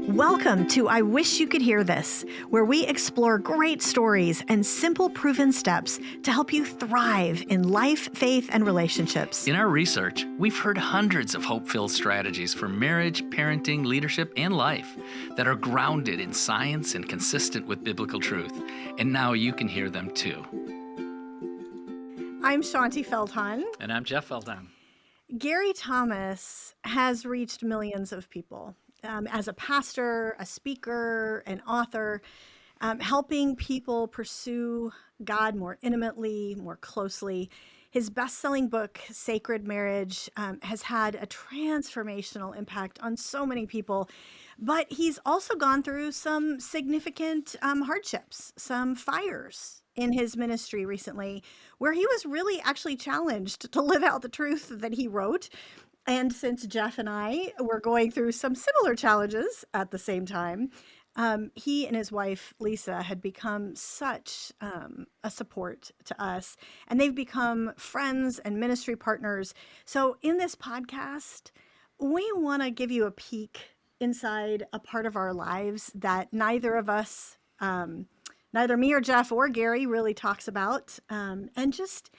Welcome to I Wish You Could Hear This, where we explore great stories and simple proven steps to help you thrive in life, faith, and relationships. In our research, we've heard hundreds of hope-filled strategies for marriage, parenting, leadership, and life that are grounded in science and consistent with biblical truth. And now you can hear them too. I'm Shaunti Feldhahn. And I'm Jeff Feldhahn. Gary Thomas has reached millions of people. As a pastor, a speaker, an author, helping people pursue God more intimately, more closely. His best-selling book, Sacred Marriage, has had a transformational impact on so many people, but he's also gone through some significant hardships, some fires in his ministry recently, where he was really actually challenged to live out the truth that he wrote. And since Jeff and I were going through some similar challenges at the same time, he and his wife, Lisa, had become such a support to us, and they've become friends and ministry partners. So in this podcast, we want to give you a peek inside a part of our lives that neither of us, neither me or Jeff or Gary really talks about, and just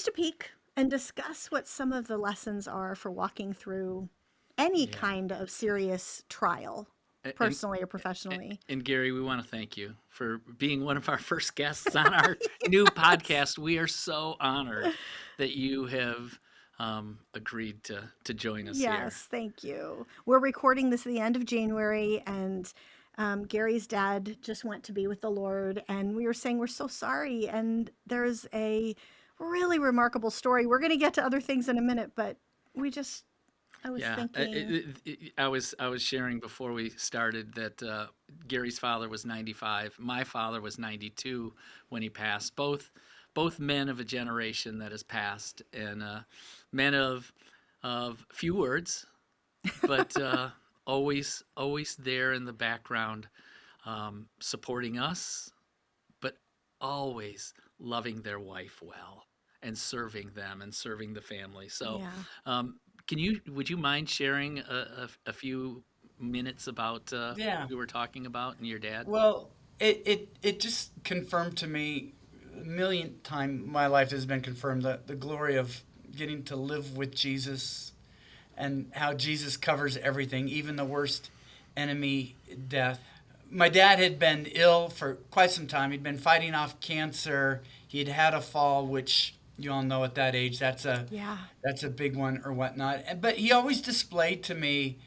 a peek and discuss what some of the lessons are for walking through any kind of serious trial, personally or professionally. And Gary, we want to thank you for being one of our first guests on our new podcast. We are so honored that you have agreed to join us here. Yes, thank you. We're recording this at the end of January, and Gary's dad just went to be with the Lord, and we were saying we're so sorry, and there's a really remarkable story. We're going to get to other things in a minute, but I was thinking. I was sharing before we started that Gary's father was 95. My father was 92 when he passed. Both men of a generation that has passed, and men of few words, but always there in the background, supporting us, but always loving their wife well and serving them and serving the family. So would you mind sharing a few minutes about what we were talking about and your dad? Well, it just confirmed to me a millionth time my life has been confirmed, the glory of getting to live with Jesus and how Jesus covers everything, even the worst enemy, death. My dad had been ill for quite some time. He'd been fighting off cancer. He'd had a fall, which you all know at that age, that's a big one or whatnot. But he always displayed to me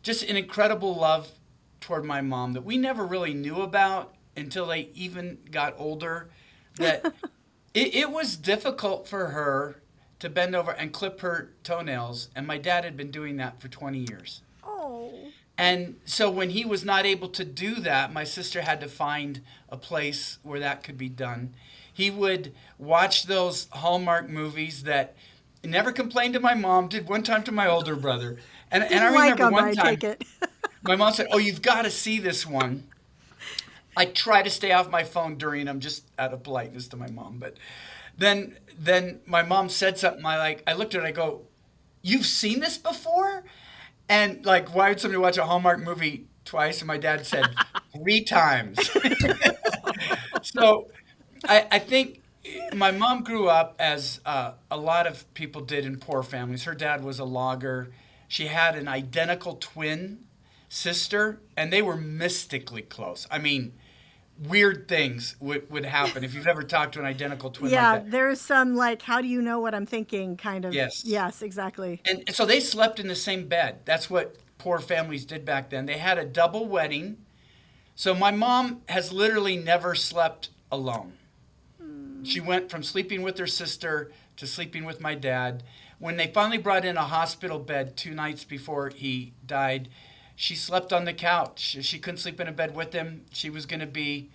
just an incredible love toward my mom that we never really knew about until they even got older. That it was difficult for her to bend over and clip her toenails, and my dad had been doing that for 20 years. And so when he was not able to do that, my sister had to find a place where that could be done. He would watch those Hallmark movies that never complained to my mom, did one time to my older brother. And I remember one time, my mom said, "Oh, you've got to see this one." I try to stay off my phone during them just out of politeness to my mom. But then my mom said something, I looked at her and I go, "You've seen this before?" And why would somebody watch a Hallmark movie twice? And my dad said, 3 times. So I think my mom grew up as a lot of people did in poor families. Her dad was a logger. She had an identical twin sister, and they were mystically close. I mean, weird things would happen if you've ever talked to an identical twin like that. Yeah, there's some how do you know what I'm thinking kind of. Yes, exactly. And so they slept in the same bed. That's what poor families did back then. They had a double wedding. So my mom has literally never slept alone. She went from sleeping with her sister to sleeping with my dad. When they finally brought in a hospital bed 2 nights before he died, she slept on the couch. She couldn't sleep in a bed with him. She was going to be,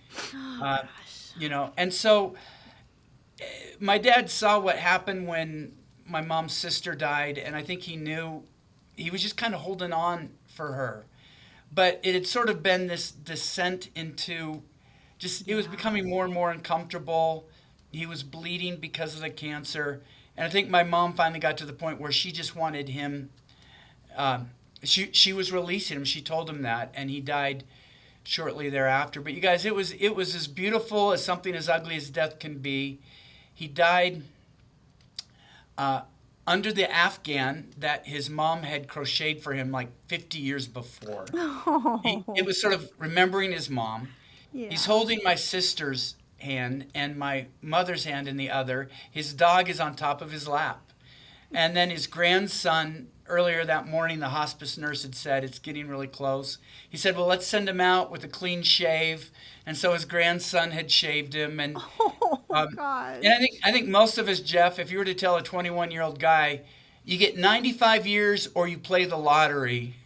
And so my dad saw what happened when my mom's sister died, and I think he knew he was just kind of holding on for her. But it had sort of been this descent into it was becoming more and more uncomfortable. He was bleeding because of the cancer. And I think my mom finally got to the point where she just wanted him she was releasing him. She told him that, and he died shortly thereafter. But you guys, it was as beautiful as something as ugly as death can be. He died uh, under the Afghan that his mom had crocheted for him like 50 years before. It Oh, was sort of remembering his mom. He's yeah. holding my sister's hand and my mother's hand in the other. His dog is on top of his lap. And then his grandson, earlier that morning, the hospice nurse had said, it's getting really close. He said, well, let's send him out with a clean shave. And so his grandson had shaved him. Oh Um, gosh. and I think most of us, Jeff, if you were to tell a 21-year-old guy, you get 95 years or you play the lottery.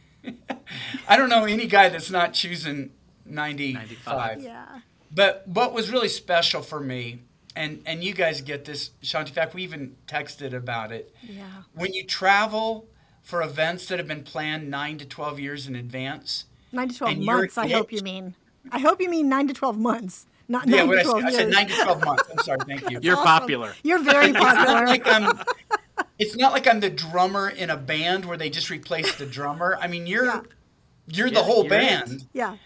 I don't know any guy that's not choosing 95. 95. Yeah. But what was really special for me, and you guys get this, Shaunti, in fact, we even texted about it. Yeah. When you travel for events that have been planned 9 to 12 years in advance, 9 to 12 and you're months, I it, hope you mean. I hope you mean 9 to 12 months, not yeah, 9 to what 12 I said years. 9 to 12 months. I'm sorry, thank you. That's You're awesome. popular. You're very It's not popular. like it's not like I'm the drummer in a band where they just replaced the drummer. I mean, Yeah. you're the Yeah, whole you're it. band. Yeah.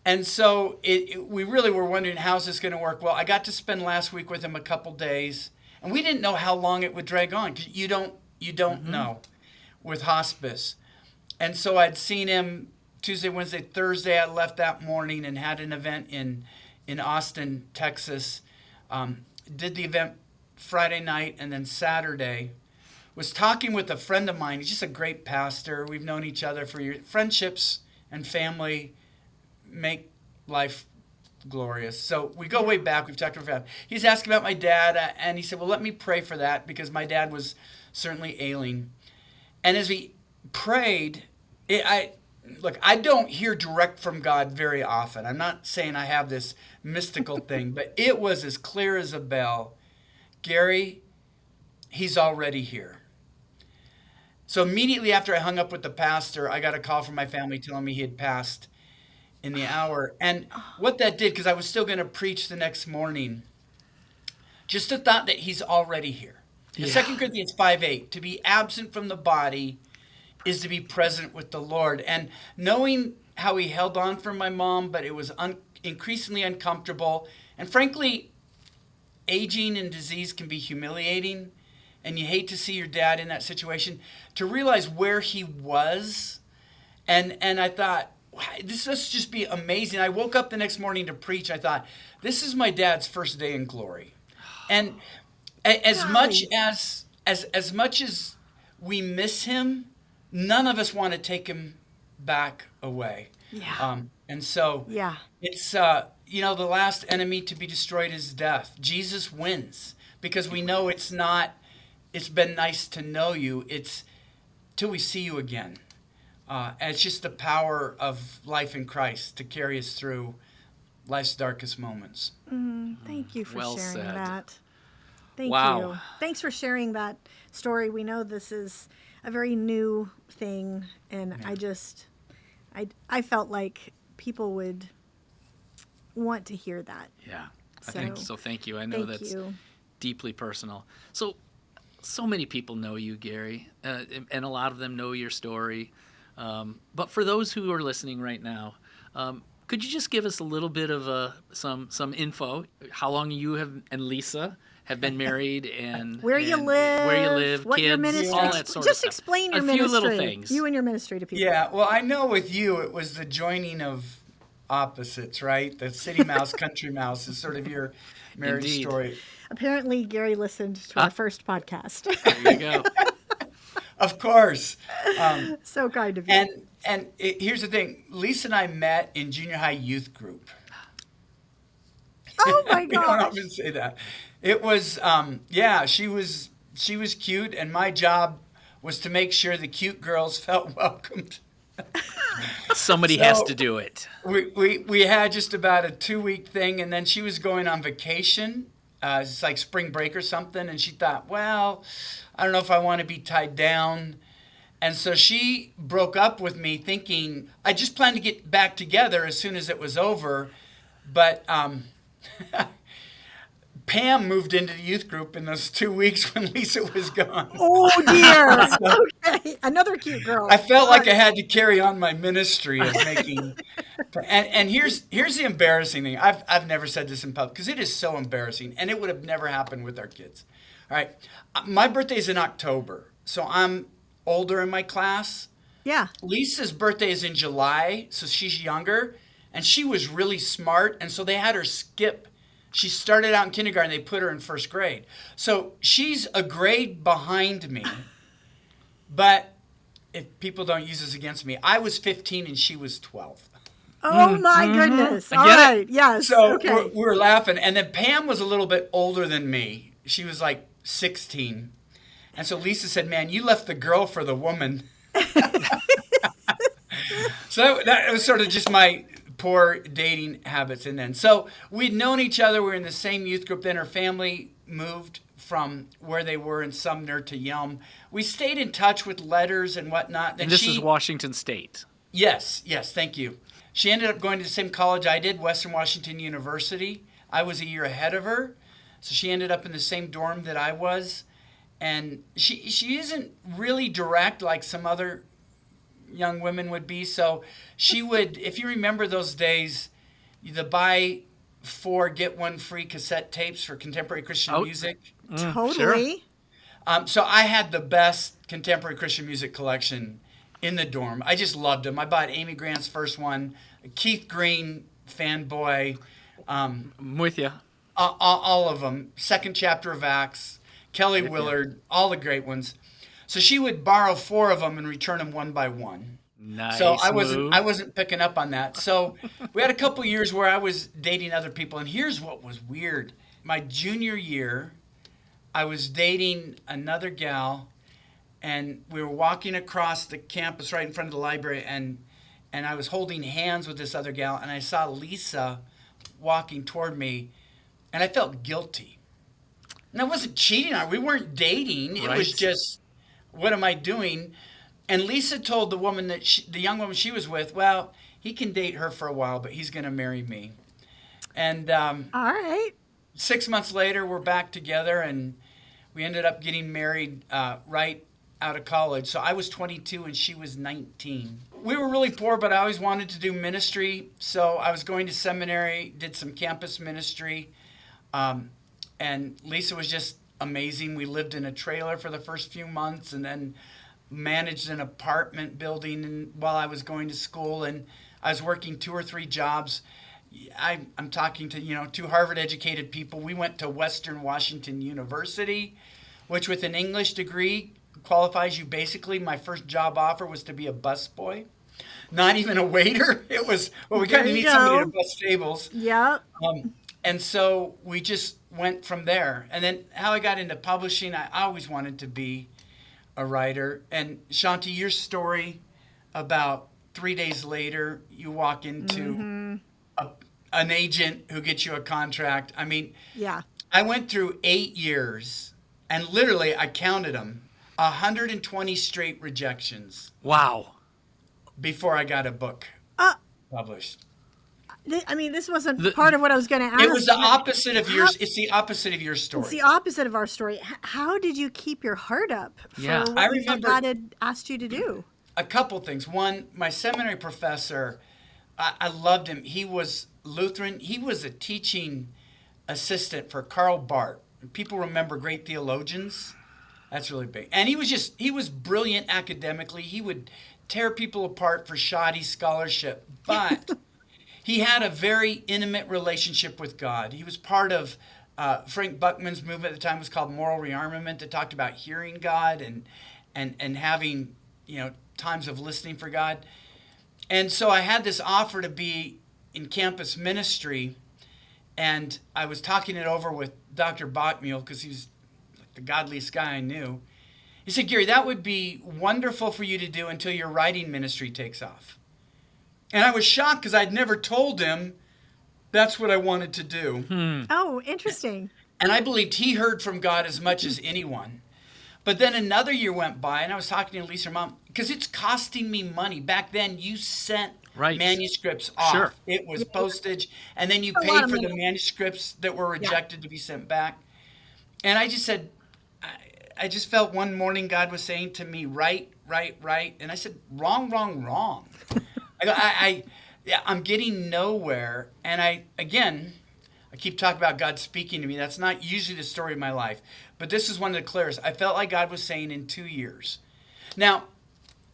And so we really were wondering, how's this going to work? Well, I got to spend last week with him a couple days, and we didn't know how long it would drag on, 'cause you don't know with hospice. And so I'd seen him Tuesday, Wednesday, Thursday. I left that morning and had an event in Austin, Texas. Did the event Friday night, and then Saturday was talking with a friend of mine. He's just a great pastor. We've known each other for years. Friendships and family make life glorious. So we go way back. We've talked about. He's asking about my dad, and he said, "Well, let me pray for that because my dad was certainly ailing." And as we prayed, I don't hear direct from God very often. I'm not saying I have this mystical thing, but it was as clear as a bell. Gary, he's already here. So immediately after I hung up with the pastor, I got a call from my family telling me he had passed in the hour. And what that did, because I was still going to preach the next morning, just the thought that he's already here. Yeah. 2 Corinthians 5:8, to be absent from the body is to be present with the Lord. And knowing how he held on for my mom, but it was increasingly uncomfortable. And frankly, aging and disease can be humiliating. And you hate to see your dad in that situation. To realize where he was, and I thought, wow, this must just be amazing. I woke up the next morning to preach. I thought, this is my dad's first day in glory. And as much Golly. as much as we miss him, none of us want to take him back away. Yeah. And so Yeah. it's the last enemy to be destroyed is death. Jesus wins because we know it's not. It's been nice to know you. It's till we see you again. And it's just the power of life in Christ to carry us through life's darkest moments. Thank you for Well sharing said. that. Thank Wow. you. Thanks for sharing that story. We know this is a very new thing, and I felt like people would want to hear that. Yeah. I think So, so. Thank you. I know Thank that's you. deeply personal. So many people know you, Gary, and a lot of them know your story. But for those who are listening right now, could you just give us a little bit of some info? How long you and Lisa have been married, and Where you live, where you live, what kids, your ministry. all that sort Just of stuff. explain your a ministry. few little things. You and your ministry to people. Yeah, well, I know with you it was the joining of opposites, right? The city mouse, country mouse is sort of your marriage Indeed. story. Apparently, Gary listened to our first podcast. There you go. Of course. So kind of you. Here's the thing. Lisa and I met in junior high youth group. Oh my We don't gosh. often say that. It was, she was cute, and my job was to make sure the cute girls felt welcomed. Somebody has So- to do it. We had just about a 2-week thing, and then she was going on vacation. It's like spring break or something, and she thought, well, I don't know if I want to be tied down. And so she broke up with me thinking, I just planned to get back together as soon as it was over. But Pam moved into the youth group in those 2 weeks when Lisa was gone. Oh dear. Okay, another cute girl. I felt All like I right. had to carry on my ministry of making. And here's the embarrassing thing. I've never said this in public because it is so embarrassing, and it would have never happened with our kids. All right, my birthday's in October, so I'm older in my class. Yeah. Lisa's birthday is in July, so she's younger, and she was really smart, and so they had her skip. She started out in kindergarten, they put her in first grade. So she's a grade behind me, but if people don't use this against me, I was 15 and she was 12. Oh my goodness. All get it. right. Yes. So Okay. we were laughing, and then Pam was a little bit older than me. She was like 16. And so Lisa said, man, you left the girl for the woman. So that was sort of just my poor dating habits. And then, so we'd known each other. We were in the same youth group. Then her family moved from where they were in Sumner to Yelm. We stayed in touch with letters and whatnot. Then And this is Washington State. Yes, thank you. She ended up going to the same college I did, Western Washington University. I was a year ahead of her. So she ended up in the same dorm that I was. And she isn't really direct like some other young women would be. So she would, if you remember those days, the buy 4 get 1 free cassette tapes for contemporary Christian music. Totally. So I had the best contemporary Christian music collection in the dorm. I just loved them. I bought Amy Grant's first one, Keith Green fanboy, I'm with you. all of them. Second Chapter of Acts, Kelly Willard, all the great ones. So she would borrow 4 of them and return them one by one. Nice. So I move. wasn't picking up on that. So we had a couple years where I was dating other people, and here's what was weird. My junior year, I was dating another gal, and we were walking across the campus right in front of the library, and I was holding hands with this other gal, and I saw Lisa walking toward me, and I felt guilty. And I wasn't cheating on her. We weren't dating. It was Right. just, what am I doing? And Lisa told the woman the young woman she was with, well, he can date her for a while, but he's going to marry me. And All right. 6 months later, we're back together, and we ended up getting married right out of college. So I was 22 and she was 19. We were really poor, but I always wanted to do ministry. So I was going to seminary, did some campus ministry. And Lisa was just amazing. We lived in a trailer for the first few months and then managed an apartment building while I was going to school. And I was working 2 or 3 jobs. I'm talking to, 2 Harvard-educated people. We went to Western Washington University, which with an English degree qualifies you basically. My first job offer was to be a busboy, not even a waiter. It was, well, we kind There of you need somebody go. to bus tables. Yep. And so we just went from there. And then how I got into publishing, I always wanted to be a writer. And Shaunti, your story about 3 days later, you walk into an agent who gets you a contract. I mean, Yeah. I went through 8 years, and literally I counted them, 120 straight rejections Wow. before I got a book Uh, published. I mean, this wasn't part of what I was going to ask. It was the opposite of yours. It's the opposite of your It's story. the opposite of our story. How did you keep your heart up for Yeah. what I you thought remember- God had asked you to do? A couple things. One, my seminary professor, I loved him. He was Lutheran. He was a teaching assistant for Karl Barth. People remember great theologians. That's really big. And he was brilliant academically. He would tear people apart for shoddy scholarship. But he had a very intimate relationship with God. He was part of Frank Buckman's movement at the time was called Moral Rearmament that talked about hearing God and having, times of listening for God. And so I had this offer to be in campus ministry, and I was talking it over with Dr. Bachmuel because he was like the godliest guy I knew. He said, Gary, that would be wonderful for you to do until your writing ministry takes off. And I was shocked because I'd never told him that's what I wanted to do. Oh, interesting. And I believed he heard from God as much as anyone. But then another year went by, and I was talking to Lisa, Mom, because it's costing me money. Back then, you sent Right. manuscripts Sure. off. It was Yeah, postage, and then you a lot paid of for the money. manuscripts that were Yeah. rejected to be sent back. And I just said, I, I just felt one morning God was saying to me, right, right, right. And I said, wrong, wrong, wrong. Yeah, I'm getting nowhere. And I keep talking about God speaking to me. That's not usually the story of my life. But this is one of the clearest. I felt like God was saying in 2 years. Now,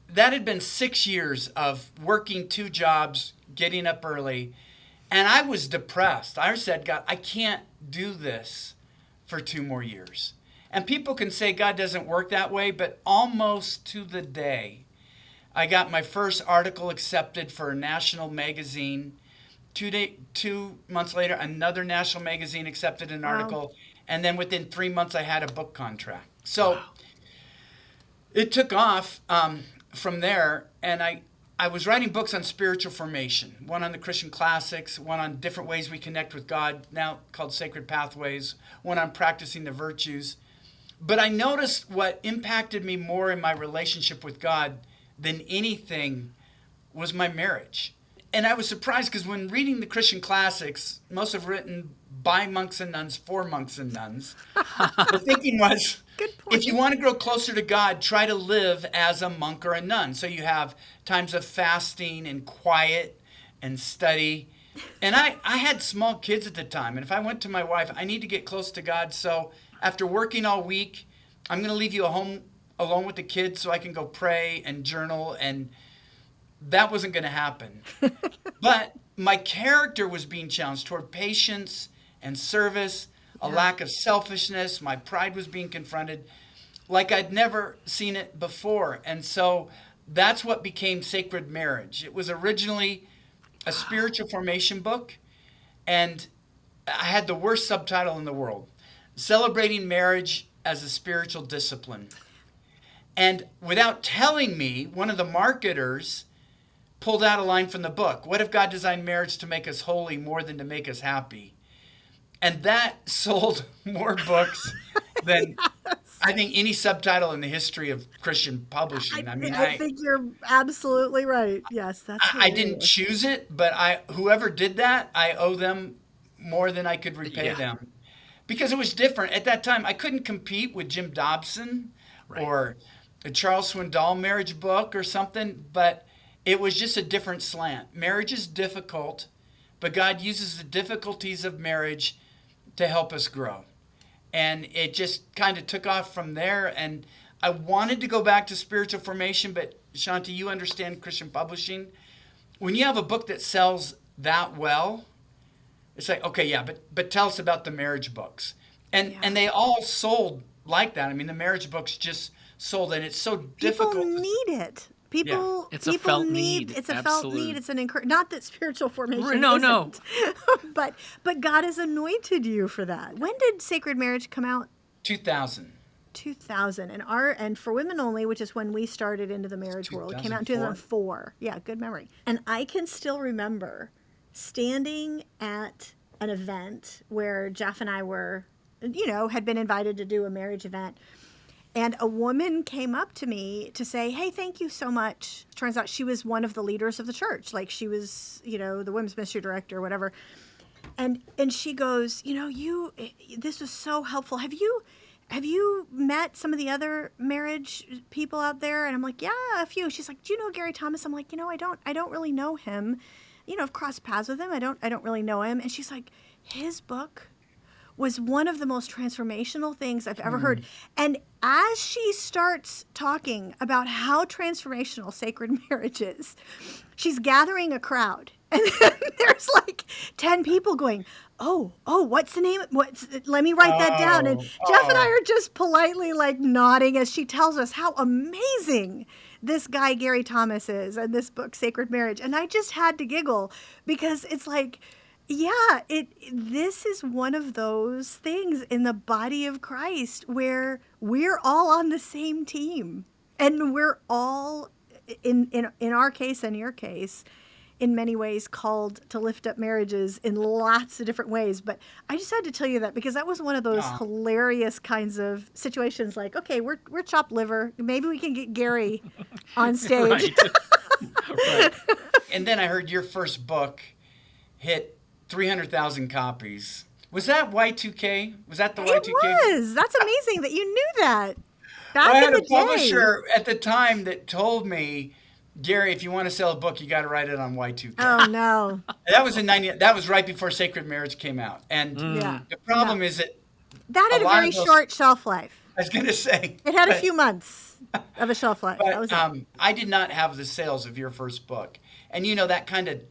that had been 6 years of working two jobs, getting up early. And I was depressed. I said, God, I can't do this for 2 more years. And people can say God doesn't work that way, but almost to the day, I got my first article accepted for a national magazine. 2 months later, another national magazine accepted an Wow. article. And then within 3 months, I had a book contract. So Wow. it took off from there. And I was writing books on spiritual formation, one on the Christian classics, one on different ways we connect with God, now called Sacred Pathways, one on practicing the virtues. But I noticed what impacted me more in my relationship with God than anything was my marriage. And I was surprised because when reading the Christian classics, most of written by monks and nuns for monks and nuns, the thinking was Good if you point. want to grow closer to God, try to live as a monk or a nun. So you have times of fasting and quiet and study. And I had small kids at the time. And if I went to my wife, I need to get close to God. So after working all week, I'm going to leave you at home alone with the kids so I can go pray and journal. And that wasn't going to happen. But my character was being challenged toward patience and service, a Yeah. lack of selfishness. My pride was being confronted like I'd never seen it before. And so that's what became Sacred Marriage. It was originally a spiritual formation book, and I had the worst subtitle in the world, Celebrating Marriage as a Spiritual Discipline. And without telling me, one of the marketers pulled out a line from the book. What if God designed marriage to make us holy more than to make us happy? And that sold more books than I think any subtitle in the history of Christian publishing. I mean, I think you're absolutely right. Yes, that's I didn't hilarious. choose it, but whoever did that, I owe them more than I could repay Yeah. them. Because it was different. At that time, I couldn't compete with Jim Dobson Right. or a Charles Swindoll marriage book or something, but it was just a different slant. Marriage is difficult, but God uses the difficulties of marriage to help us grow. And it just kind of took off from there. And I wanted to go back to spiritual formation, but Shaunti, you understand Christian publishing. When you have a book that sells that well, it's like, okay, yeah, but tell us about the marriage books. And Yeah. they all sold like that. I mean, the marriage books just sold, and it's so People difficult. need it. Yeah. It's a People felt need, need. it's a felt need. Absolute. It's an not that spiritual formation No, isn't. no. but God has anointed you for that. When did Sacred Marriage come out? 2000. 2000. And for women only, which is when we started into the marriage world, it came out in 2004. 2004. Yeah, good memory. And I can still remember standing at an event where Jeff and I were, had been invited to do a marriage event. And a woman came up to me to say, "Hey, thank you so much." Turns out she was one of the leaders of the church. Like she was, the women's ministry director or whatever. And she goes, this was so helpful. Have you met some of the other marriage people out there? And I'm like, yeah, a few. She's like, do you know Gary Thomas? I'm like, I don't really know him. I've crossed paths with him. I don't really know him. And she's like, his book was one of the most transformational things I've ever heard. And as she starts talking about how transformational Sacred Marriage is, she's gathering a crowd. And there's like 10 people going, oh, what's the name? Let me write that down. And Jeff and I are just politely like nodding as she tells us how amazing this guy Gary Thomas is and this book, Sacred Marriage. And I just had to giggle because it's like, yeah, this is one of those things in the body of Christ where we're all on the same team, and we're all in our case and your case, in many ways called to lift up marriages in lots of different ways. But I just had to tell you that because that was one of those hilarious kinds of situations. Like, okay, we're chopped liver. Maybe we can get Gary on stage. Right. Right. and then I heard your first book hit 300,000 copies. Was that Y2K? Was that the It Y2K? was. That's amazing that you knew that Well, back I in had a the day. publisher at the time that told me, Gary, if you want to sell a book, you got to write it on Y2K. Oh no. That was in 90. That was right before Sacred Marriage came out. And Yeah. the No. problem is that That a had a lot very of those, short shelf life. I was going to say, It had a but, few months of a shelf life. That was it. I did not have the sales of your first book. And that kind of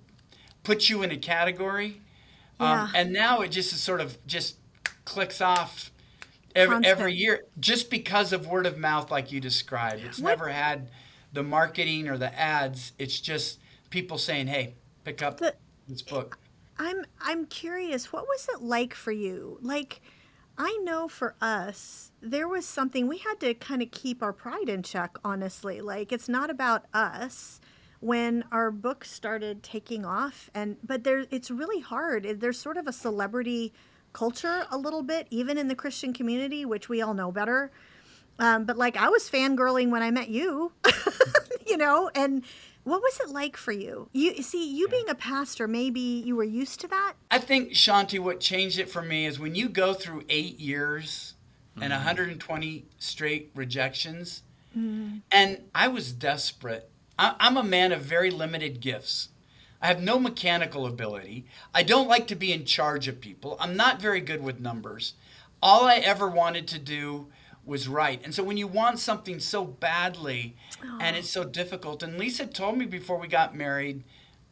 puts you in a category. Yeah. And now it just is sort of just clicks off every Constant. year just because of word of mouth, like you described. It's What- never had the marketing or the ads. It's just people saying, hey, pick up The- this book. I'm curious, what was it like for you? Like, I know for us, there was something we had to kind of keep our pride in check, honestly. Like, it's not about us when our book started taking off, but it's really hard. There's sort of a celebrity culture a little bit, even in the Christian community, which we all know better. But like, I was fangirling when I met you, and what was it like for you? You being a pastor, maybe you were used to that? I think, Shaunti, what changed it for me is when you go through 8 years and 120 straight rejections, and I was desperate. I'm a man of very limited gifts. I have no mechanical ability. I don't like to be in charge of people. I'm not very good with numbers. All I ever wanted to do was write. And so when you want something so badly and it's so difficult, and Lisa told me before we got married,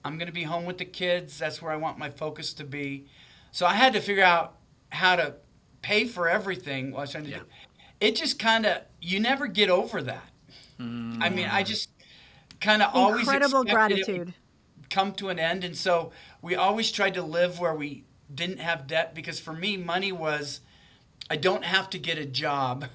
I'm going to be home with the kids. That's where I want my focus to be. So I had to figure out how to pay for everything while I was trying to do. It just kind of, you never get over that. I mean, I just kind of always Incredible expected it gratitude. would come to an end. And so we always tried to live where we didn't have debt, because for me, money was, I don't have to get a job.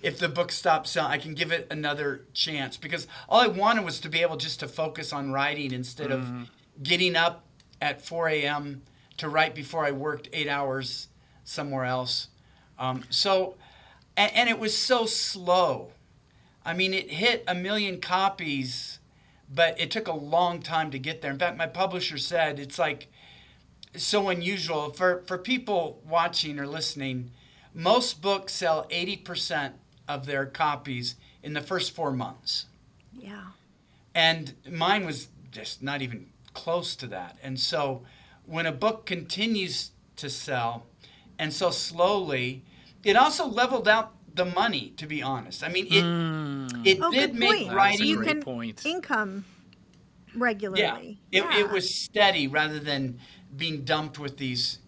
If the book stops selling, I can give it another chance, because all I wanted was to be able just to focus on writing instead of getting up at 4 a.m. to write before I worked 8 hours somewhere else. And it was so slow. I mean, it hit 1 million copies, but it took a long time to get there. In fact, my publisher said it's like so unusual. For people watching or listening, most books sell 80% of their copies in the first 4 months. Yeah. And mine was just not even close to that. And so when a book continues to sell, and so slowly, it also leveled out the money, to be honest. I mean, it Oh, did good make point. writing. So you Great can point. income Yeah, regularly. it was steady rather than being dumped with these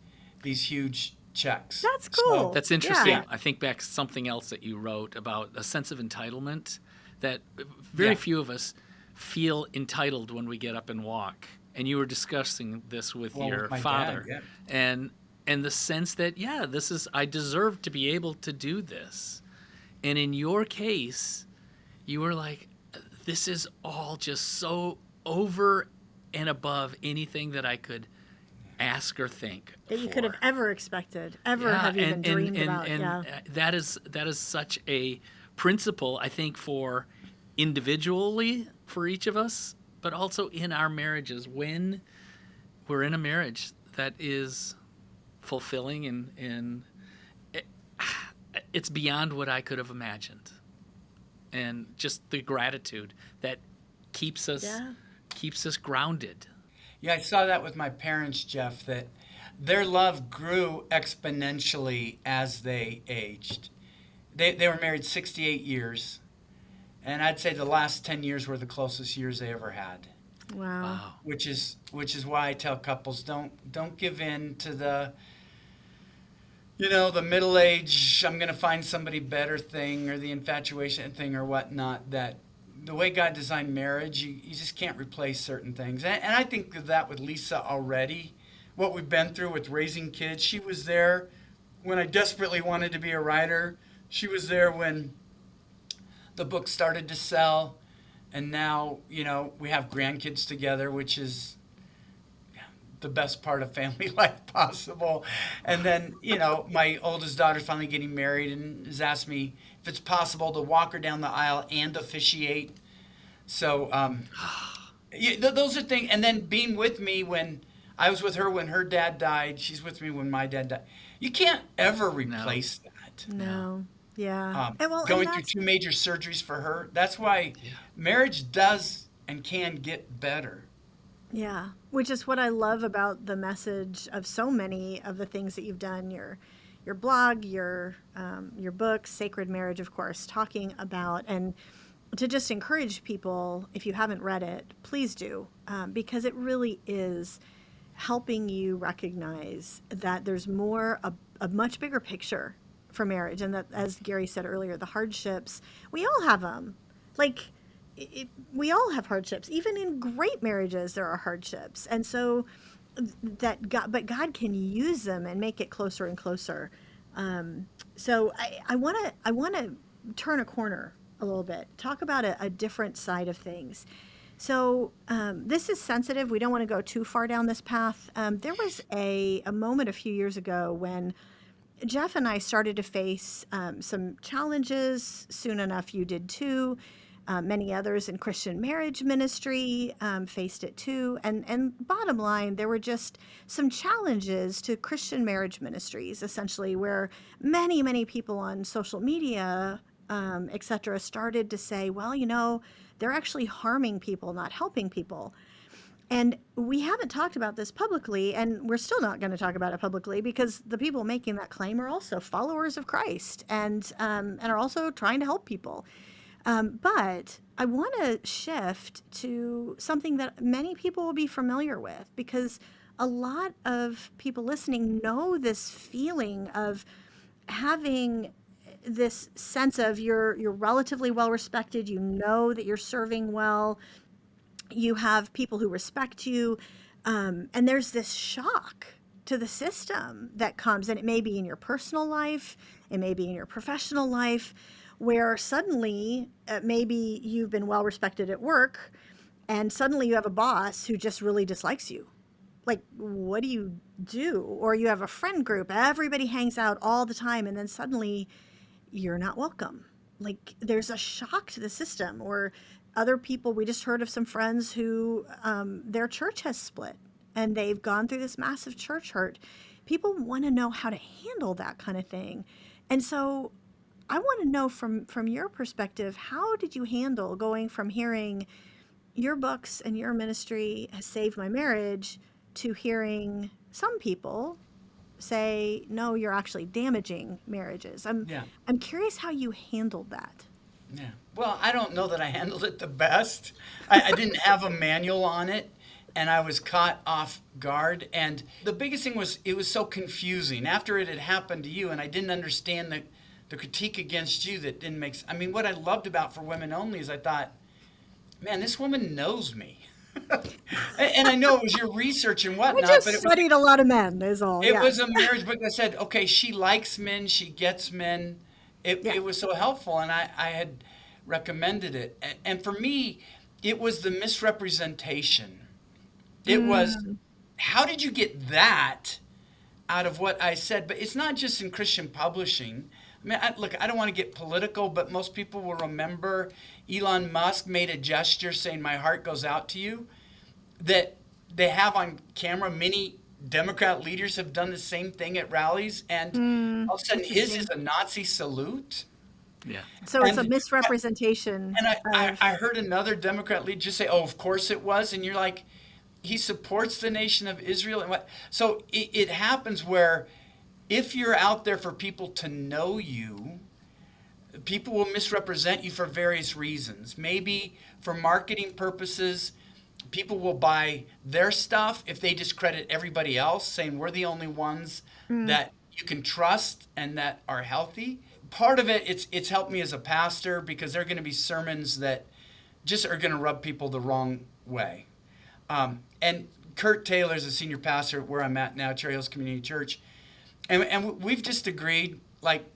huge checks. That's So- cool. That's interesting. Yeah. I think back to something else that you wrote about a sense of entitlement that very Yeah. few of us feel entitled when we get up and walk. And you were discussing this with Well, with your my dad, father, yeah. and the sense that I deserve to be able to do this. And in your case, you were like, this is all just so over and above anything that I could ask or think That you could have for. ever expected, ever have even dreamed about. Yeah. That is such a principle, I think, for individually for each of us, but also in our marriages when we're in a marriage that is fulfilling and it's beyond what I could have imagined. And just the gratitude that keeps us grounded. Yeah, I saw that with my parents, Jeff, that their love grew exponentially as they aged. They were married 68 years, and I'd say the last 10 years were the closest years they ever had. Wow. Wow. Which is why I tell couples, don't give in to the the middle age, I'm gonna find somebody better thing, or the infatuation thing or whatnot. That the way God designed marriage, you just can't replace certain things. And I think of that with Lisa already. What we've been through with raising kids. She was there when I desperately wanted to be a writer. She was there when the book started to sell. And now, we have grandkids together, which is the best part of family life possible. And then, my oldest daughter's finally getting married and has asked me if it's possible to walk her down the aisle and officiate. So those are things. And then being with me when I was with her when her dad died. She's with me when my dad died. You can't ever No, replace that. no. No. Yeah. And well, and Going through that's 2 major surgeries for her. That's why Yeah. marriage does and can get better. yeah, which is what I love about the message of so many of the things that you've done, your blog, your book, Sacred Marriage, of course, talking about, and to just encourage people, if you haven't read it, please do, because it really is helping you recognize that there's more, a much bigger picture for marriage, and that, as Gary said earlier, the hardships, we all have them. Like, we all have hardships. Even in great marriages, there are hardships, and so that God, but God can use them and make it closer and closer. So I want to turn a corner a little bit, talk about a different side of things. So this is sensitive. We don't want to go too far down this path. There was a moment a few years ago when Jeff and I started to face some challenges. Soon enough, you did too. Many others in Christian marriage ministry faced it too. And bottom line, there were just some challenges to Christian marriage ministries, essentially, where many people on social media, et cetera, started to say, well, they're actually harming people, not helping people. And we haven't talked about this publicly, and we're still not going to talk about it publicly because the people making that claim are also followers of Christ and are also trying to help people. But I want to shift to something that many people will be familiar with, because a lot of people listening know this feeling of having this sense of you're relatively well respected, that you're serving well, you have people who respect you, and there's this shock to the system that comes, and it may be in your personal life, it may be in your professional life, where suddenly maybe you've been well respected at work, and suddenly you have a boss who just really dislikes you. Like, what do you do? Or you have a friend group, everybody hangs out all the time, and then suddenly you're not welcome. Like, there's a shock to the system. Or other people, we just heard of some friends who their church has split and they've gone through this massive church hurt. People want to know how to handle that kind of thing. And so I want to know from your perspective, how did you handle going from hearing your books and your ministry has saved my marriage to hearing some people say, no, you're actually damaging marriages? Yeah. I'm curious how you handled that. Yeah. Well, I don't know that I handled it the best. I didn't have a manual on it, and I was caught off guard. And the biggest thing was it was so confusing after it had happened to you, and I didn't understand the critique against you that didn't make sense. I mean, what I loved about For Women Only is I thought, man, this woman knows me. And I know it was your research and I whatnot, just but studied a lot of men, is all. it Yeah. was a marriage book that said, okay, she likes men, she gets men. Yeah. It was so helpful, and I had recommended it. And for me, it was the misrepresentation. It was, how did you get that out of what I said? But it's not just in Christian publishing. I mean, look, I don't want to get political, but most people will remember Elon Musk made a gesture saying, my heart goes out to you, that they have on camera. Many Democrat leaders have done the same thing at rallies, and all of a sudden his is a Nazi salute. Yeah. So it's a And misrepresentation and of. I heard another Democrat leader just say, "Oh, of course it was," and you're like, he supports the nation of Israel, and what? So it happens where if you're out there for people to know you, people will misrepresent you for various reasons. Maybe for marketing purposes, people will buy their stuff if they discredit everybody else, saying we're the only ones that you can trust and that are healthy. Part of it, it's helped me as a pastor because there are going to be sermons that just are going to rub people the wrong way. And Kurt Taylor is a senior pastor where I'm at now, Cherry Hills Community Church. And we've just agreed, like,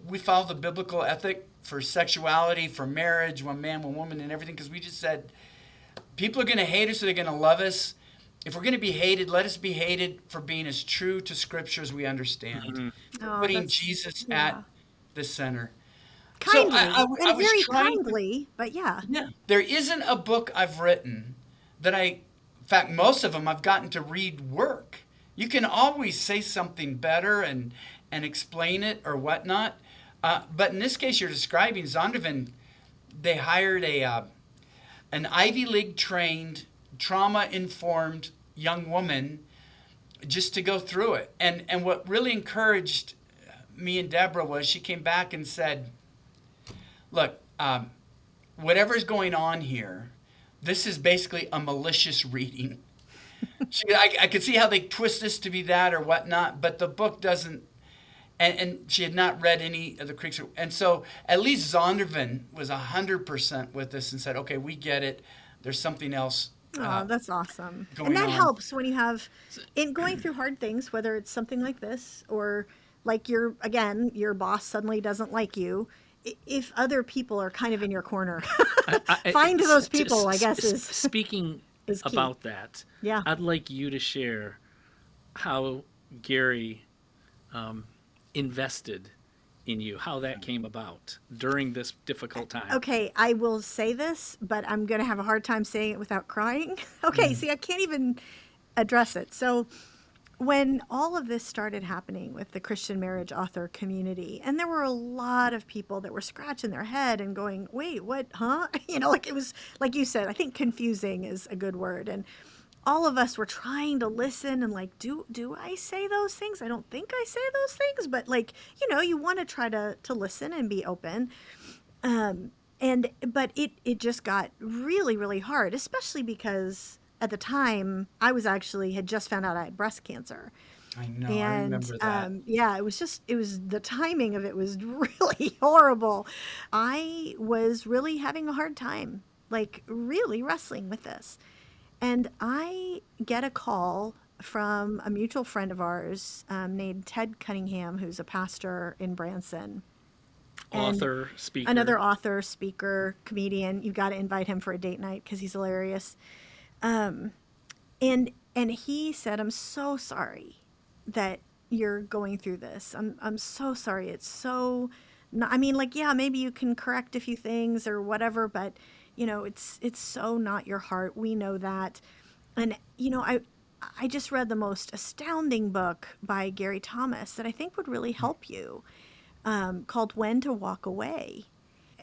we follow the biblical ethic for sexuality, for marriage, one man, one woman, and everything, because we just said, people are going to hate us or they're going to love us. If we're going to be hated, let us be hated for being as true to Scripture as we understand. Oh, Putting that's, Jesus yeah. at the center. Kindly So I and was very trying. kindly, but yeah. Yeah. There isn't a book I've written that in fact, most of them I've gotten to read work. You can always say something better and explain it or whatnot. But in this case, you're describing Zondervan. They hired an Ivy League trained, trauma informed young woman just to go through it. And what really encouraged me and Deborah was she came back and said, look, whatever's going on here, this is basically a malicious reading. I could see how they twist this to be that or whatnot, but the book doesn't. And she had not read any of the Creeks. And so at least Zondervan was 100% with us and said, okay, we get it. There's something else. Oh, that's awesome. going And that on. helps when you have, in going through hard things, whether it's something like this or like your boss suddenly doesn't like you. If other people are kind of in your corner, find those people, I guess, Speaking is key. about that, Yeah. I'd like you to share how Gary invested in you, how that came about during this difficult time. Okay, I will say this, but I'm going to have a hard time saying it without crying. Okay, see, I can't even address it. So when all of this started happening with the Christian marriage author community, and there were a lot of people that were scratching their head and going, wait, what, huh? Like it was, like you said, I think confusing is a good word. And all of us were trying to listen and like, do I say those things? I don't think I say those things, but like, you want to try to listen and be open. But it just got really, really hard, especially because at the time I had just found out I had breast cancer. I know, I And remember that. yeah, it was the timing of it was really horrible. I was really having a hard time, like really wrestling with this. And I get a call from a mutual friend of ours named Ted Cunningham, who's a pastor in Branson. And Author, speaker. another author, speaker, comedian. You got to invite him for a date night because he's hilarious. And he said, "I'm so sorry that you're going through this. I'm so sorry. It's so. I mean, like, yeah, maybe you can correct a few things or whatever, but it's so not your heart. We know that." And I just read the most astounding book by Gary Thomas that I think would really help you, called "When to Walk Away."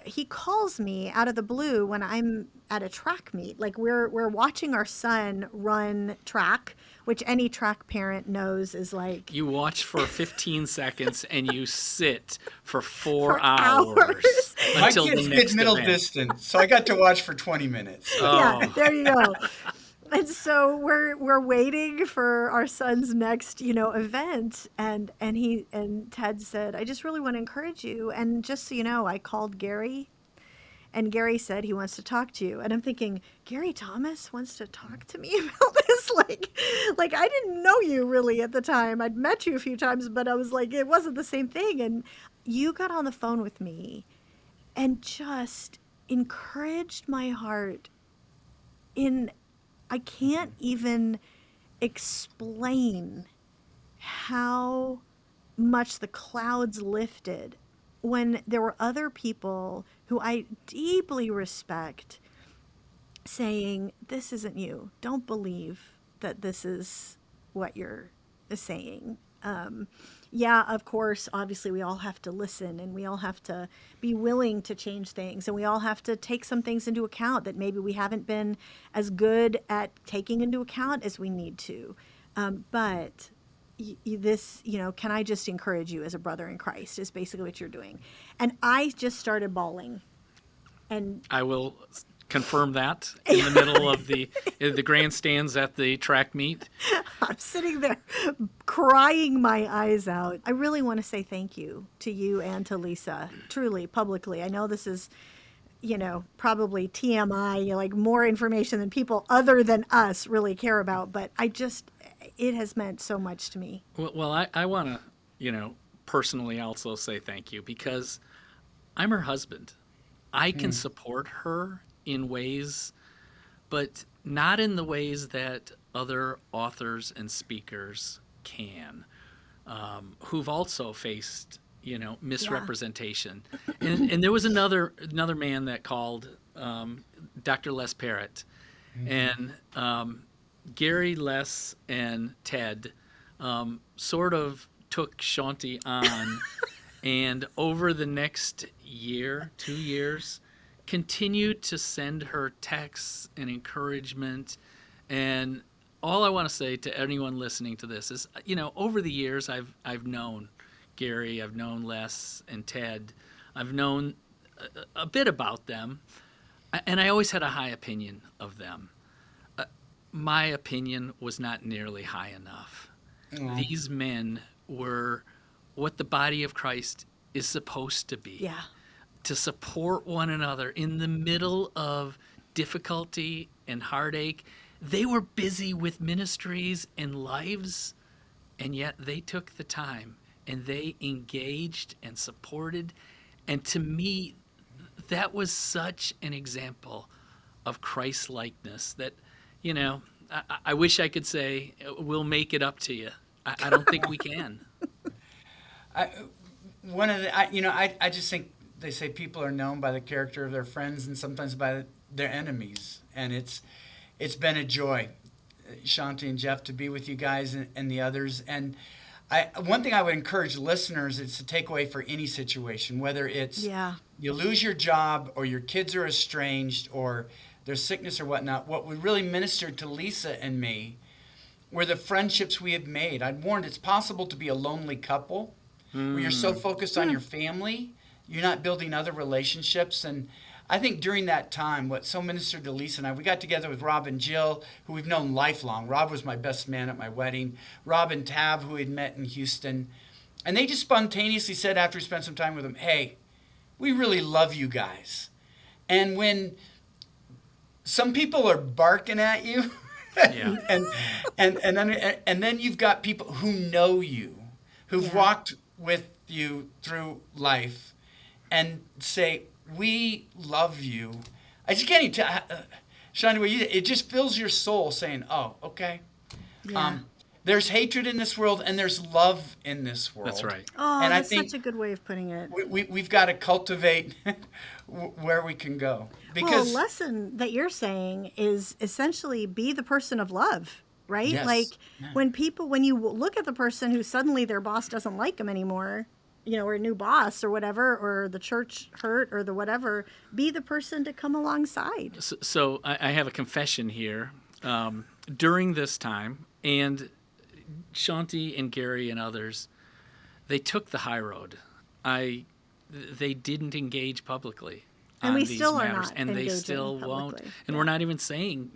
He calls me out of the blue when I'm at a track meet. Like we're watching our son run track, which any track parent knows is like You watch for 15 seconds and you sit for 4 for hours hours. My until the kids next did middle event. distance, so I got to watch for 20 minutes. Yeah, Oh. there you go. And so we're waiting for our son's next, event, and Ted said, "I just really want to encourage you, and just so you know, I called Gary, and Gary said he wants to talk to you." And I'm thinking, Gary Thomas wants to talk to me about this? Like I didn't know you really at the time. I'd met you a few times, but I was like, it wasn't the same thing. And you got on the phone with me and just encouraged my heart in, I can't even explain how much the clouds lifted when there were other people who I deeply respect saying, "This isn't you. Don't believe that this is what you're saying." Yeah, of course, obviously we all have to listen and we all have to be willing to change things and we all have to take some things into account that maybe we haven't been as good at taking into account as we need to. But this, can I just encourage you as a brother in Christ is basically what you're doing. And I just started bawling. And I will confirm that in the middle of the grandstands at the track meet. I'm sitting there crying my eyes out. I really want to say thank you to you and to Lisa, truly, publicly. I know this is, probably TMI, like more information than people other than us really care about, but it has meant so much to me. Well, I want to, personally also say thank you because I'm her husband. I can support her in ways, but not in the ways that other authors and speakers can, who've also faced, misrepresentation. And there was another man that called, Dr. Les Parrott, And Gary, Les, and Ted sort of took Shaunti on, and over the next year, 2 years, continued to send her texts and encouragement. And all I want to say to anyone listening to this is, over the years, I've known Gary, I've known Les and Ted, I've known a bit about them, and I always had a high opinion of them. My opinion was not nearly high enough. These men were what the body of Christ is supposed to be. Yeah. To support one another in the middle of difficulty and heartache. They were busy with ministries and lives, and yet they took the time and they engaged and supported. And to me, that was such an example of Christ-likeness that, I wish I could say, we'll make it up to you. I don't think we can. I just think they say people are known by the character of their friends and sometimes by their enemies. And it's been a joy, Shaunti and Jeff, to be with you guys and the others. And one thing I would encourage listeners is to take away for any situation, whether it's you lose your job or your kids are estranged or there's sickness or whatnot. What we really ministered to Lisa and me were the friendships we have made. I'd warned it's possible to be a lonely couple where you're so focused on your family, you're not building other relationships. And I think during that time, what so ministered to Lisa and I, we got together with Rob and Jill, who we've known lifelong. Rob was my best man at my wedding. Rob and Tav, who we'd met in Houston. And they just spontaneously said after we spent some time with them, hey, we really love you guys. And when some people are barking at you, and then you've got people who know you, who've walked with you through life, and say, we love you. I just can't even tell, Shaunti, it just fills your soul saying, oh, okay. Yeah. There's hatred in this world and there's love in this world. That's right. Oh, And that's such a good way of putting it. We've got to cultivate where we can go. Because a lesson that you're saying is essentially be the person of love, right? Yes. Like when you look at the person who suddenly their boss doesn't like them anymore, or a new boss or whatever, or the church hurt or the whatever, be the person to come alongside. So I have a confession here. During this time, and Shaunti and Gary and others, they took the high road. They didn't engage publicly And on we these still are matters, not and they engaging still won't. publicly. And we're not even saying,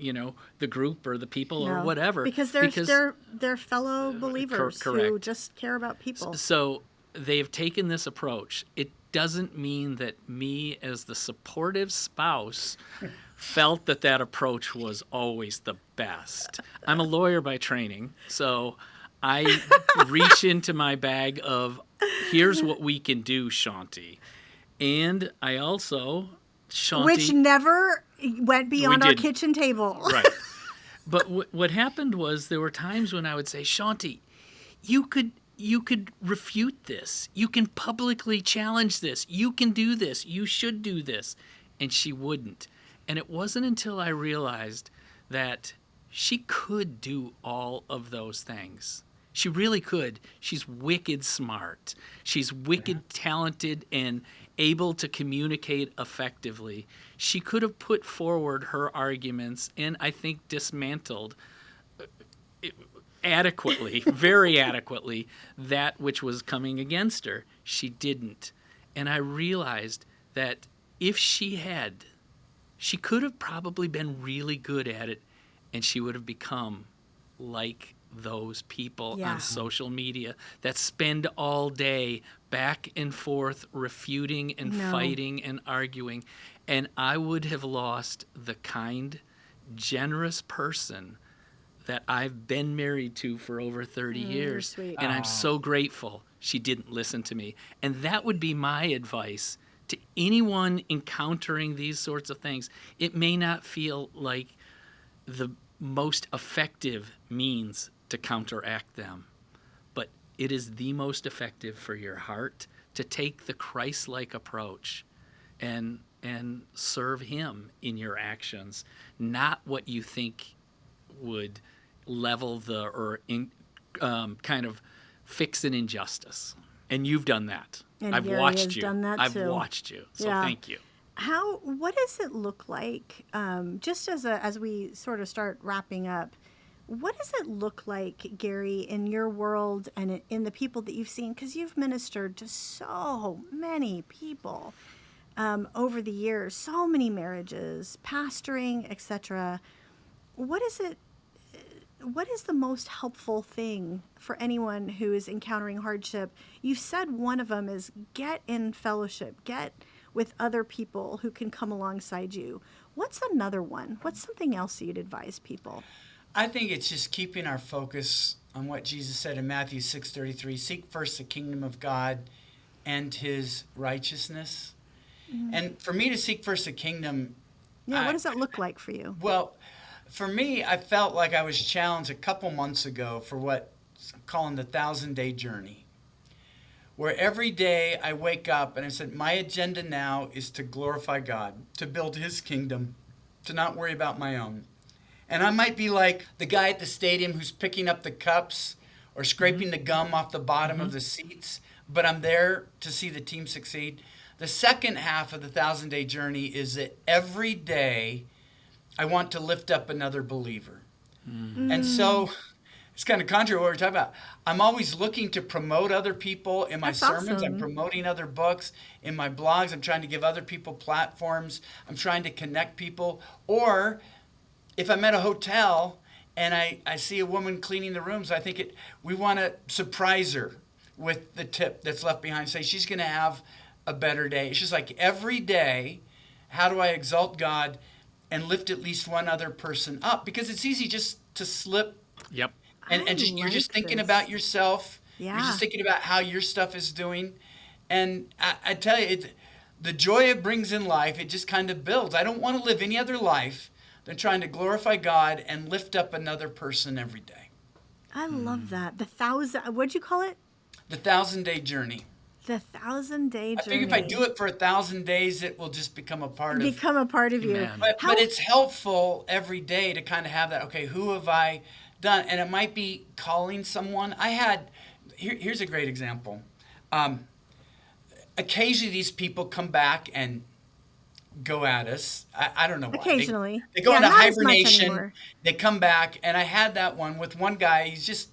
the group or the people or No, whatever, because they're fellow believers who correct. just care about people. So they've taken this approach. It doesn't mean that me as the supportive spouse felt that approach was always the best. I'm a lawyer by training, so I reach into my bag of, here's what we can do, Shaunti. And I also, Shaunti... Which never went beyond our didn't. kitchen table. Right. But what happened was there were times when I would say, Shaunti, you could refute this. You can publicly challenge this. You can do this. You should do this. And she wouldn't. And it wasn't until I realized that she could do all of those things. She really could. She's wicked smart. She's wicked talented and able to communicate effectively. She could have put forward her arguments and I think dismantled adequately, very adequately, that which was coming against her. She didn't. And I realized that if she had, she could have probably been really good at it, and she would have become like those people on social media that spend all day back and forth refuting and fighting and arguing. And I would have lost the kind, generous person that I've been married to for over 30 years. Sweet. And I'm so grateful she didn't listen to me. And that would be my advice to anyone encountering these sorts of things. It may not feel like the most effective means to counteract them, but it is the most effective for your heart to take the Christ-like approach. And and serve him in your actions, not what you think would level the or kind of fix an injustice. And you've done that. And I've Gary watched has you. done that I've too. watched you. So Yeah. thank you. What does it look like, just as we sort of start wrapping up, what does it look like, Gary, in your world and in the people that you've seen? Because you've ministered to so many people over the years, so many marriages, pastoring, etc. What is it? What is the most helpful thing for anyone who is encountering hardship? You said one of them is get in fellowship, get with other people who can come alongside you. What's another one? What's something else you'd advise people? I think it's just keeping our focus on what Jesus said in Matthew 6:33, seek first the kingdom of God and his righteousness. And for me to seek first the kingdom, Yeah, what does that look like for you? well, for me, I felt like I was challenged a couple months ago for what I'm calling the 1,000-day journey, where every day I wake up and I said, my agenda now is to glorify God, to build his kingdom, to not worry about my own. And I might be like the guy at the stadium who's picking up the cups or scraping the gum off the bottom of the seats, but I'm there to see the team succeed. The second half of the 1,000-day journey is that every day I want to lift up another believer. And so it's kind of contrary to what we're talking about. I'm always looking to promote other people in my That's sermons. awesome. I'm promoting other books in my blogs. I'm trying to give other people platforms. I'm trying to connect people. Or if I'm at a hotel and I see a woman cleaning the rooms, I think we want to surprise her with the tip that's left behind. Say she's going to have a better day. It's just like every day, how do I exalt God and lift at least one other person up? Because it's easy just to slip Yep. and just you're just like thinking this. about yourself. You're Yeah. just thinking about how your stuff is doing. And I tell you, the joy it brings in life, it just kind of builds. I don't want to live any other life than trying to glorify God and lift up another person every day. I love that. What'd you call it? The 1,000-day journey. The 1,000-day I journey. think if I do it for 1,000 days, it will just become a part of. Become a part of you. Amen. But it's helpful every day to kind of have that. Okay, who have I done? And it might be calling someone. Here's a great example. Occasionally, these people come back and go at us. I don't know why. Occasionally. They go Yeah, into not as much hibernation. anymore. They come back, and I had that one with one guy. He's just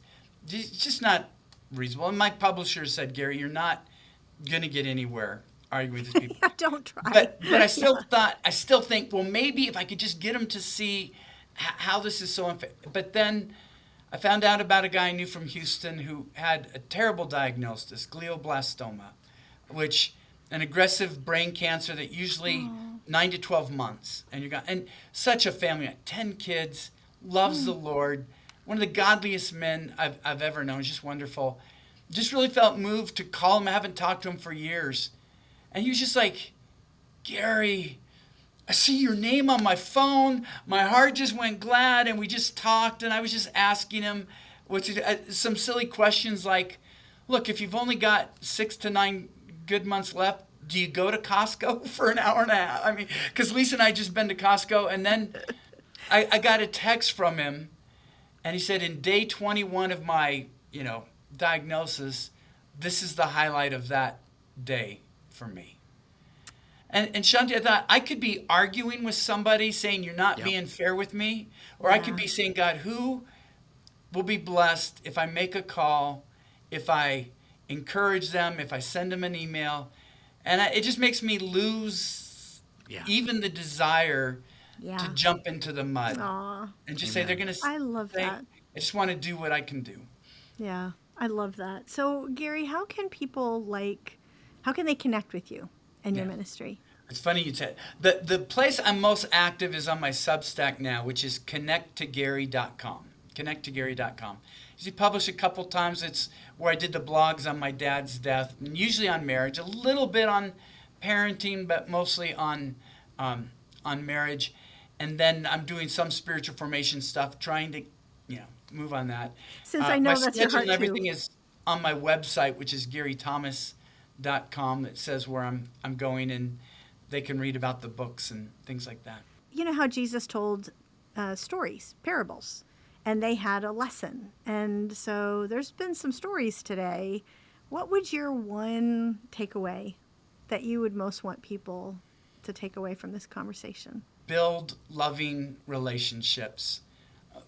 not reasonable. And my publisher said, Gary, you're not going to get anywhere arguing with these people. Don't try. But I still think, well, maybe if I could just get them to see how this is so unfair. But then I found out about a guy I knew from Houston who had a terrible diagnosis, glioblastoma, which an aggressive brain cancer that usually 9 to 12 months. And such a family, 10 kids, loves the Lord, one of the godliest men I've ever known. He's just wonderful. Just really felt moved to call him. I haven't talked to him for years. And he was just like, Gary, I see your name on my phone. My heart just went glad. And we just talked. And I was just asking him some silly questions like, look, if you've only got 6 to 9 good months left, do you go to Costco for an hour and a half? I mean, because Lisa and I just been to Costco. And then I got a text from him. And he said, in day 21 of my, diagnosis, this is the highlight of that day for me. And Shaunti, I thought I could be arguing with somebody saying you're not being fair with me, or I could be saying, God, who will be blessed if I make a call, if I encourage them, if I send them an email, and it just makes me lose even the desire to jump into the mud and just say they're going to. I love that. I just want to do what I can do. Yeah, I love that. So, Gary, how can they connect with you and your ministry? It's funny you said. The place I'm most active is on my Substack now, which is connecttogary.com. Connecttogary.com. Usually publish a couple times. It's where I did the blogs on my dad's death, and usually on marriage, a little bit on parenting, but mostly on marriage. And then I'm doing some spiritual formation stuff, trying to, move on that. Since I know my that's your schedule heart and everything too. is on my website, which is garythomas.com. It says where I'm going, and they can read about the books and things like that. You know how Jesus told stories, parables, and they had a lesson. And so there's been some stories today. What would your one takeaway that you would most want people to take away from this conversation? Build loving relationships.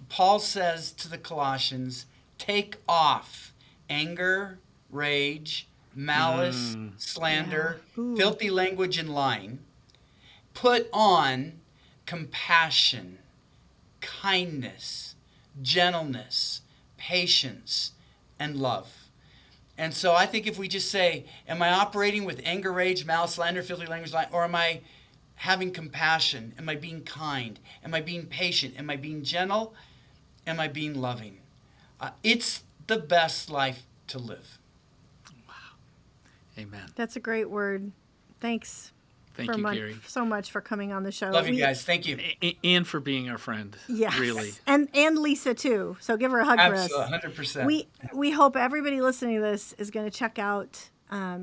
Paul says to the Colossians, take off anger, rage, malice, slander, filthy language, and lying. Put on compassion, kindness, gentleness, patience, and love. And so I think if we just say, am I operating with anger, rage, malice, slander, filthy language, lying, or am I having compassion? Am I being kind? Am I being patient? Am I being gentle? Am I being loving? It's the best life to live. Amen. That's a great word. Thanks Thank you, Gary. so much for coming on the show. Love you guys. Thank you. And for being our friend. Yes. Really. And Lisa too. So give her a hug for us. Absolutely, 100%. We hope everybody listening to this is going to check out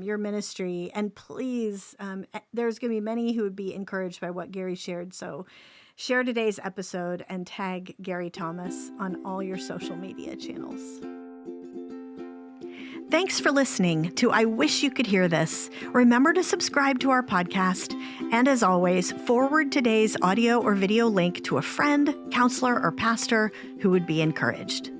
your ministry. And please, there's going to be many who would be encouraged by what Gary shared. So share today's episode and tag Gary Thomas on all your social media channels. Thanks for listening to I Wish You Could Hear This. Remember to subscribe to our podcast. And as always, forward today's audio or video link to a friend, counselor, or pastor who would be encouraged.